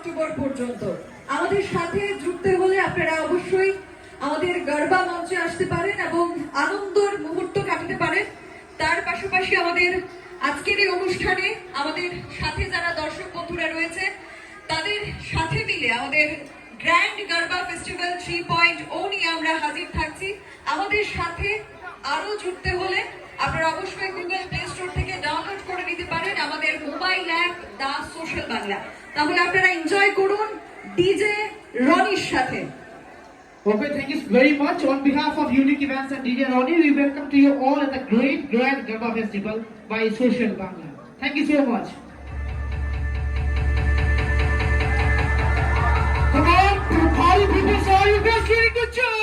October পর্যন্ত। আমাদের সাথে যুক্ত হলে আপনারা অবশ্যই আমাদের গরবা মঞ্চে আসতে পারেন এবং আনন্দের মুহূর্ত কাটাতে পারেন। তার পাশাপাশি আমাদের আজকের এই অনুষ্ঠানে আমাদের সাথে যারা দর্শক বন্ধুরা রয়েছে তাদের সাথে মিলে আমাদের গ্র্যান্ড গরবা ফেস্টিভ্যাল 3.0 নিয়ে আমরা হাজির থাকছি। আমাদের সাথে আরো জুড়তে হলে আপনারা অবশ্যই গুগল প্লে স্টোর থেকে ডাউনলোড করে নিতে পারেন আমাদের mobile app the social Bangla. তাহলে আপনারা এনজয় করুন ডিজে রনির সাথে। Okay, thank you very much. On behalf of Unique Events and DJ Ronnie, we welcome to you all at the great Grand Garba Festival by Social Bangla. Thank you so much. Come on, party people, so you guys doing a good job.